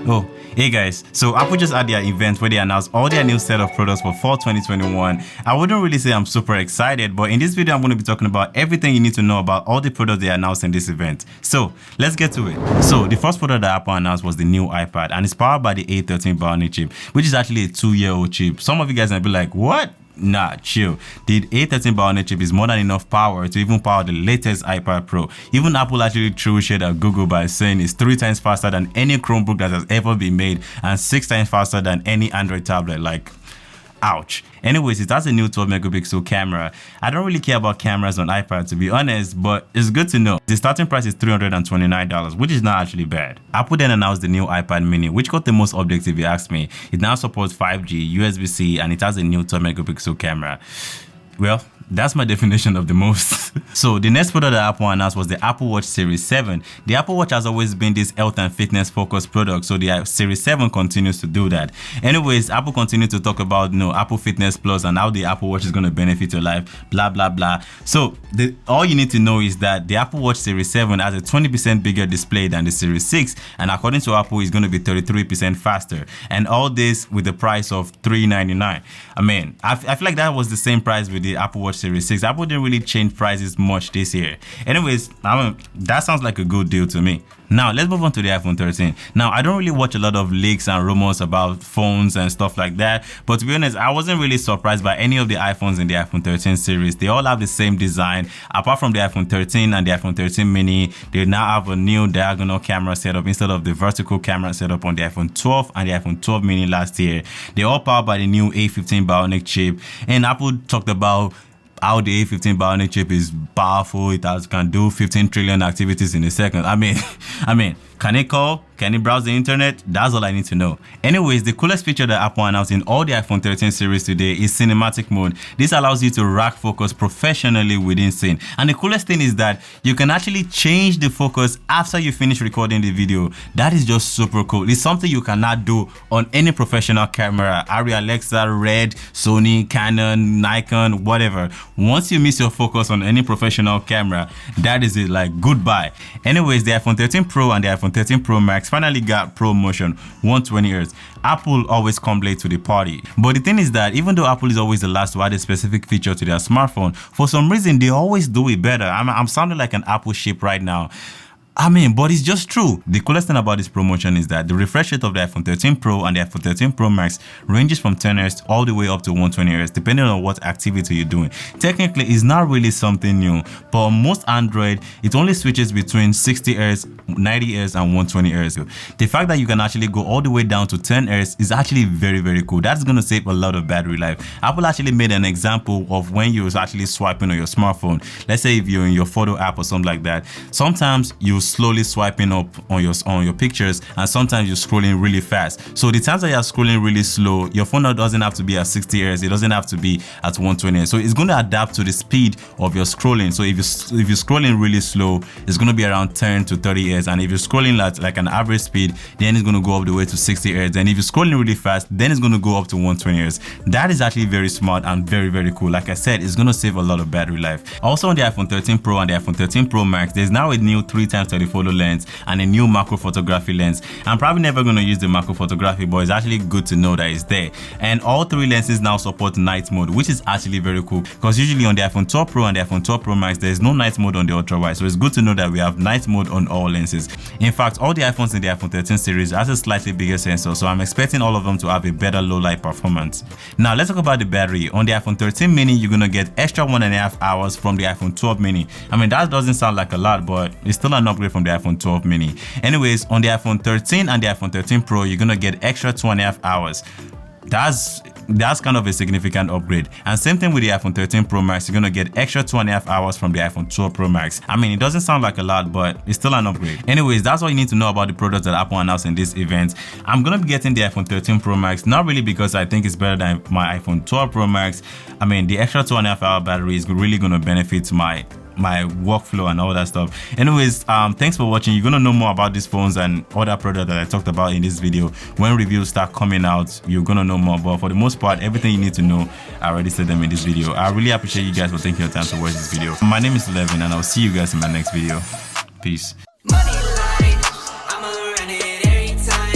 Oh, hey guys, so Apple just had their event where they announced all their new set of products for fall 2021. I wouldn't really say I'm super excited, but in this video I'm going to be talking about everything you need to know about all the products they announced in this event. So let's get to it. So the first product that Apple announced was the new iPad, and it's powered by the A13 Bionic chip, which is actually a 2-year-old chip. Some of you guys might be like, what? Nah, chill. The A13 Bionic chip is more than enough power to even power the latest iPad Pro. Even Apple actually threw shade at Google by saying it's 3 times faster than any Chromebook that has ever been made and 6 times faster than any Android tablet. Like, ouch. Anyways, it has a new 12 megapixel camera. I don't really care about cameras on iPad, to be honest, but it's good to know. The starting price is $329, which is not actually bad. Apple then announced the new iPad mini, which got the most updates if you ask me. It now supports 5G, USB-C, and it has a new 12 megapixel camera. Well, that's my definition of the most. So the next product that Apple announced was the Apple Watch Series 7. The Apple Watch has always been this health and fitness focused product, so the Series 7 continues to do that. Anyways, Apple continued to talk about Apple Fitness Plus and how the Apple Watch is going to benefit your life, blah blah blah. So all you need to know is that the Apple Watch Series 7 has a 20% bigger display than the Series 6, and according to Apple, it's going to be 33% faster. And all this with the price of $399. I mean, I feel like that was the same price with the Apple Watch Series 6. Apple didn't really change prices much this year. Anyways, that sounds like a good deal to me. Now let's move on to the iPhone 13. Now I don't really watch a lot of leaks and rumors about phones and stuff like that, but to be honest, I wasn't really surprised by any of the iPhones in the iPhone 13 series. They all have the same design. Apart from the iPhone 13 and the iPhone 13 mini, they now have a new diagonal camera setup instead of the vertical camera setup on the iPhone 12 and the iPhone 12 mini last year. They're all powered by the new A15 Bionic chip, and Apple talked about how the A15 Bionic chip is powerful. It can do 15 trillion activities in a second. I mean, can it call? Can it browse the internet? That's all I need to know. Anyways, the coolest feature that Apple announced in all the iPhone 13 series today is cinematic mode. This allows you to rack focus professionally within scene. And the coolest thing is that you can actually change the focus after you finish recording the video. That is just super cool. It's something you cannot do on any professional camera. Arri, Alexa, Red, Sony, Canon, Nikon, whatever. Once you miss your focus on any professional camera, that is it, like goodbye. Anyways, the iPhone 13 Pro and the iPhone 13 Pro Max finally got Pro Motion 120Hz. Apple always come late to the party. But the thing is that even though Apple is always the last to add a specific feature to their smartphone, for some reason they always do it better. I'm sounding like an Apple sheep right now. But it's just true. The coolest thing about this promotion is that the refresh rate of the iPhone 13 Pro and the iPhone 13 Pro Max ranges from 10Hz all the way up to 120Hz, depending on what activity you're doing. Technically, it's not really something new, but on most Android, it only switches between 60Hz, 90Hz, and 120Hz. The fact that you can actually go all the way down to 10Hz is actually very, very cool. That's going to save a lot of battery life. Apple actually made an example of when you're actually swiping on your smartphone. Let's say if you're in your photo app or something like that. Sometimes you slowly swiping up on your pictures, and sometimes you're scrolling really fast. So the times that you're scrolling really slow, your phone doesn't have to be at 60Hz, it doesn't have to be at 120Hz. So it's going to adapt to the speed of your scrolling. So if you're scrolling really slow, it's going to be around 10 to 30Hz, and if you're scrolling at like an average speed, then it's going to go up the way to 60Hz, and if you're scrolling really fast, then it's going to go up to 120Hz. That is actually very smart and very, very cool. Like I said, it's going to save a lot of battery life. Also on the iPhone 13 Pro and the iPhone 13 Pro Max, there's now a new 3x telephoto lens and a new macro photography lens. I'm probably never going to use the macro photography, but it's actually good to know that it's there. And all 3 lenses now support night mode, which is actually very cool, because usually on the iPhone 12 Pro and the iPhone 12 Pro Max, there's no night mode on the ultra wide. So it's good to know that we have night mode on all lenses. In fact, all the iPhones in the iPhone 13 series has a slightly bigger sensor, so I'm expecting all of them to have a better low light performance. Now let's talk about the battery. On the iPhone 13 mini, you're going to get extra 1.5 hours from the iPhone 12 mini. That doesn't sound like a lot, but it's still an upgrade from the iPhone 12 mini. Anyways, on the iPhone 13 and the iPhone 13 Pro, you're gonna get extra 2.5 hours. That's kind of a significant upgrade. And same thing with the iPhone 13 Pro Max, you're gonna get extra 2.5 hours from the iPhone 12 Pro Max. It doesn't sound like a lot, but it's still an upgrade. Anyways, that's all you need to know about the products that Apple announced in this event. I'm gonna be getting the iPhone 13 Pro Max, not really because I think it's better than my iPhone 12 Pro Max. The extra 2.5 hour battery is really gonna benefit my workflow and all that stuff. Anyways, thanks for watching. You're gonna know more about these phones and other products that I talked about in this video. When reviews start coming out, you're gonna know more, but for the most part, everything you need to know, I already said them in this video. I really appreciate you guys for taking your time to watch this video. My name is Levin, and I'll see you guys in my next video. Peace. Money.